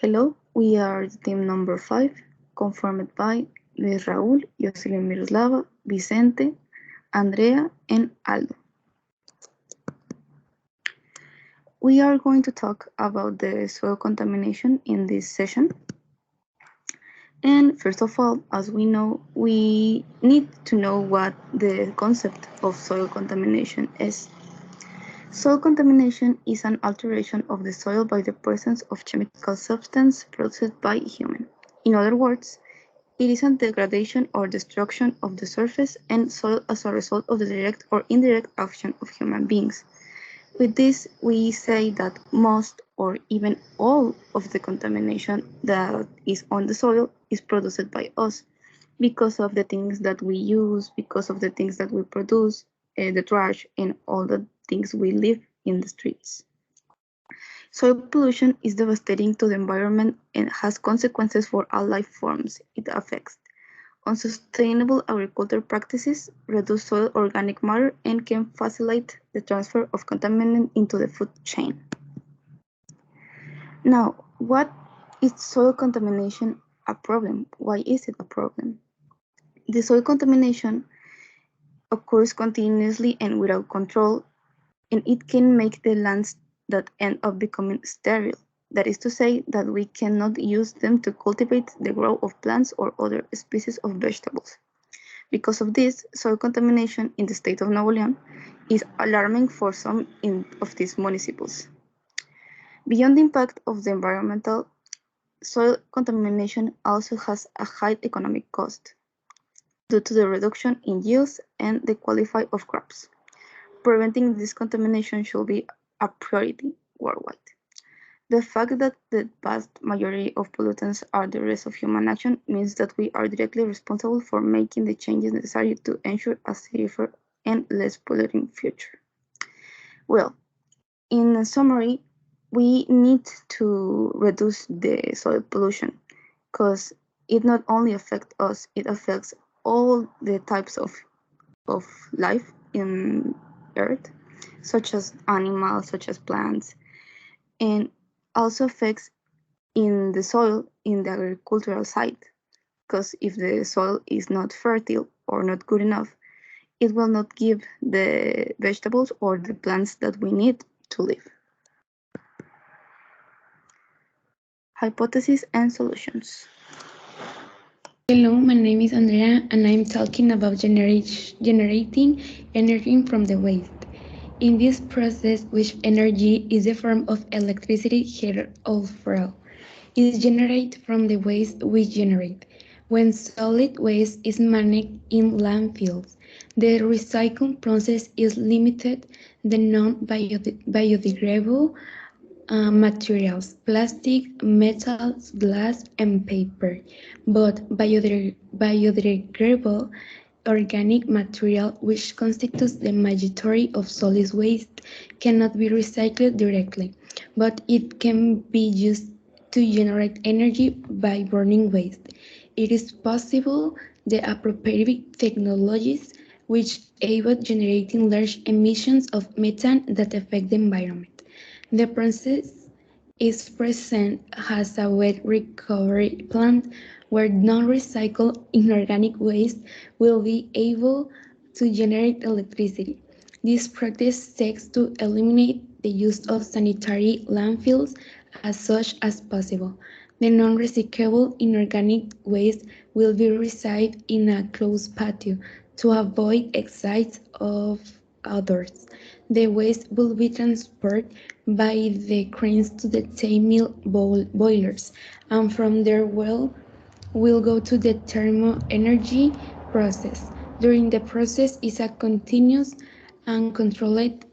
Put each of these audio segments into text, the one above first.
Hello, we are team number 5, conformed by Luis Raúl, Jocelyn Miroslava, Vicente, Andrea, and Aldo. We are going to talk about the soil contamination in this session. And first of all, as we know, we need to know what the concept of soil contamination is. Soil contamination is an alteration of the soil by the presence of chemical substance produced by human. In other words, it is a degradation or destruction of the surface and soil as a result of the direct or indirect action of human beings. With this, we say that most or even all of the contamination that is on the soil is produced by us because of the things that we use, because of the things that we produce, the trash, and all the things we leave in the streets. Soil pollution is devastating to the environment and has consequences for all life forms it affects. Unsustainable agricultural practices reduce soil organic matter and can facilitate the transfer of contaminants into the food chain. Now, what is soil contamination a problem? Why is it a problem? The soil contamination occurs continuously and without control, and it can make the lands that end up becoming sterile. That is to say that we cannot use them to cultivate the growth of plants or other species of vegetables. Because of this, soil contamination in the state of Nuevo León is alarming for some of these municipalities. Beyond the impact of the environmental, soil contamination also has a high economic cost due to the reduction in yields and the quality of crops. Preventing this contamination should be a priority worldwide. The fact that the vast majority of pollutants are the result of human action means that we are directly responsible for making the changes necessary to ensure a safer and less polluting future. Well, in summary, we need to reduce the soil pollution because it not only affects us, it affects all the types of life in Earth, such as animals, such as plants, and also affects in the soil in the agricultural side, because if the soil is not fertile or not good enough, it will not give the vegetables or the plants that we need to live. Hypotheses and solutions. Hello, my name is Andrea and I'm talking about generating energy from the waste. In this process, which energy is a form of electricity, heat or fuel, is generated from the waste we generate. When solid waste is managed in landfills, the recycling process is limited to non-biodegradable materials, plastic, metals, glass, and paper, but biodegradable organic material, which constitutes the majority of solid waste, cannot be recycled directly, but it can be used to generate energy by burning waste. It is possible the appropriate technologies which avoid generating large emissions of methane that affect the environment. The process is present as a wet recovery plant where non-recycled inorganic waste will be able to generate electricity. This practice seeks to eliminate the use of sanitary landfills as much as possible. The non-recyclable inorganic waste will be recycled in a closed patio to avoid excites of odors. The waste will be transported by the cranes to the mill boilers, and from there will go to the thermal energy process. During the process is a continuous and controlled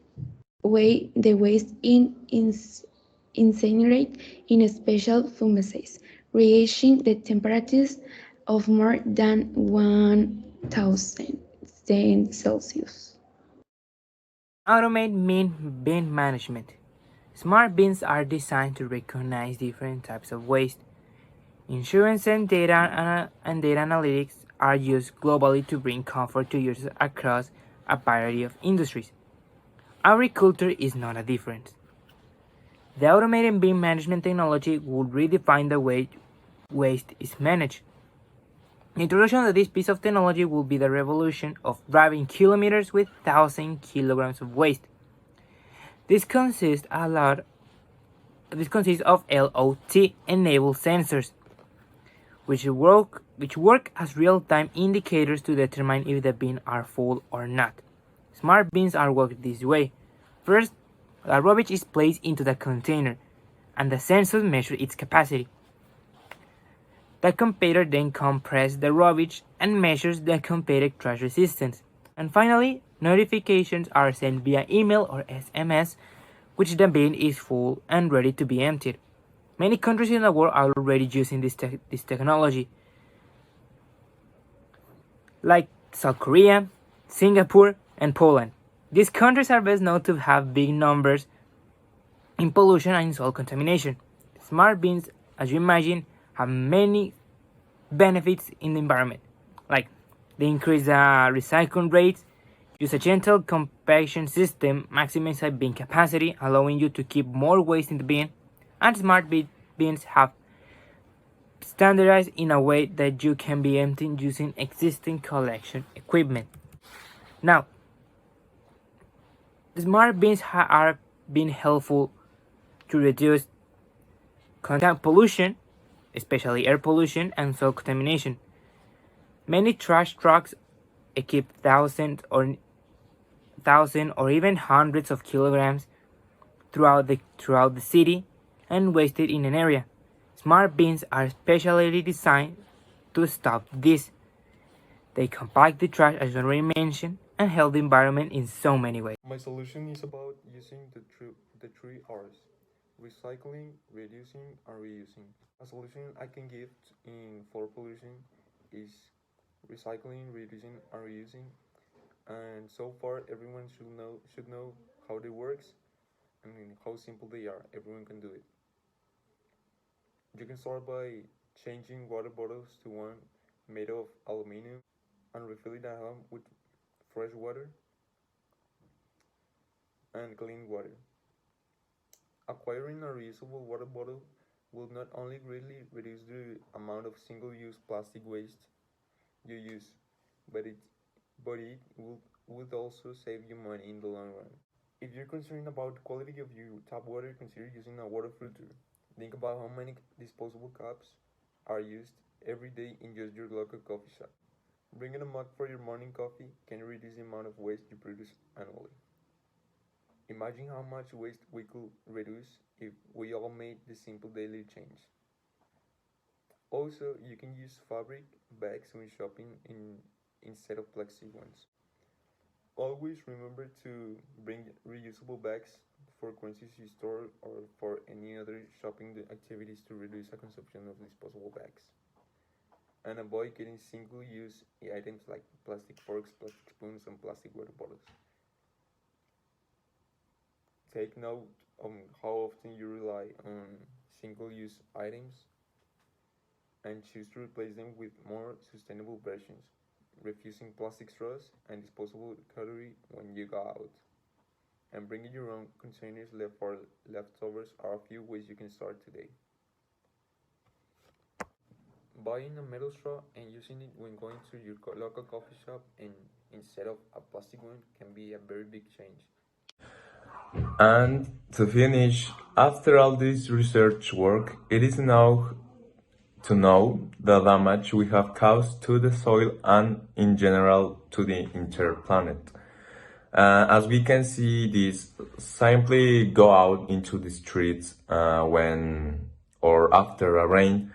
way the waste incinerate in special furnaces, reaching the temperatures of more than 1000 Celsius. Automate bin management. Smart bins are designed to recognize different types of waste. Insurance and data analytics are used globally to bring comfort to users across a variety of industries. Agriculture is not a difference. The automated bin management technology would redefine the way waste is managed. The introduction of this piece of technology will be the revolution of driving kilometers with 1,000 kilograms of waste. This consists of LOT-enabled sensors, which work as real-time indicators to determine if the bins are full or not. Smart bins are worked this way. First, the rubbish is placed into the container, and the sensors measure its capacity. The computer then compresses the rubbish and measures the computed trash resistance. And finally, notifications are sent via email or SMS, which the bin is full and ready to be emptied. Many countries in the world are already using this technology, like South Korea, Singapore, and Poland. These countries are best known to have big numbers in pollution and in soil contamination. Smart bins, as you imagine, have many benefits in the environment, like they increase the recycling rates, use a gentle compaction system, maximize bin capacity, allowing you to keep more waste in the bin, and smart bins have standardized in a way that you can be emptying using existing collection equipment. Now, the smart bins are being helpful to reduce contact pollution, especially air pollution and soil contamination. Many trash trucks equip thousands or even hundreds of kilograms throughout the city and wasted in an area. Smart bins are specially designed to stop this. They compact the trash, as already mentioned, and help the environment in so many ways. My solution is about using the three R's: recycling, reducing, and reusing. A solution I can give in floor pollution is recycling, reducing, and reusing. And so far, everyone should know how they works and how simple they are. Everyone can do it. You can start by changing water bottles to one made of aluminum and refill it at home with fresh water and clean water. Acquiring a reusable water bottle will not only greatly reduce the amount of single-use plastic waste you use, but it would also save you money in the long run. If you're concerned about the quality of your tap water, consider using a water filter. Think about how many disposable cups are used every day in just your local coffee shop. Bringing a mug for your morning coffee can reduce the amount of waste you produce annually. Imagine how much waste we could reduce if we all made the simple daily change. Also, you can use fabric bags when shopping instead of plastic ones. Always remember to bring reusable bags for grocery store or for any other shopping activities to reduce the consumption of disposable bags. And avoid getting single-use items like plastic forks, plastic spoons, and plastic water bottles. Take note on how often you rely on single-use items and choose to replace them with more sustainable versions, refusing plastic straws and disposable cutlery when you go out. And bringing your own containers for leftovers are a few ways you can start today. Buying a metal straw and using it when going to your local coffee shop and instead of a plastic one can be a very big change. And to finish, after all this research work, it is now to know the damage we have caused to the soil and in general to the entire planet. As we can see, this simply go out into the streets when or after a rain,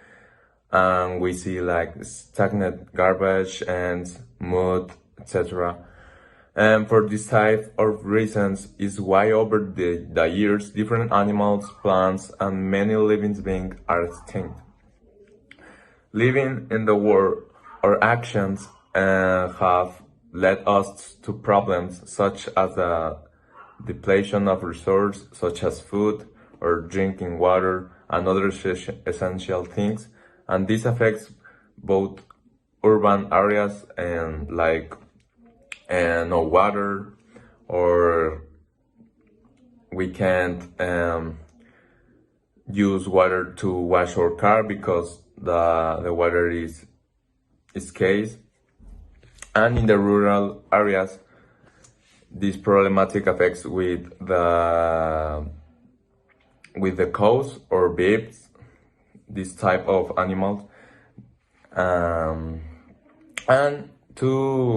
and we see like stagnant garbage and mud, etc. And for this type of reasons is why over the years different animals, plants, and many living beings are extinct. Living in the world, our actions have led us to problems such as the depletion of resources such as food or drinking water and other essential things, and this affects both urban areas and no water, or we can't use water to wash our car because the water is scarce. And in the rural areas, this problematic affects with the cows or beeps, this type of animals. And to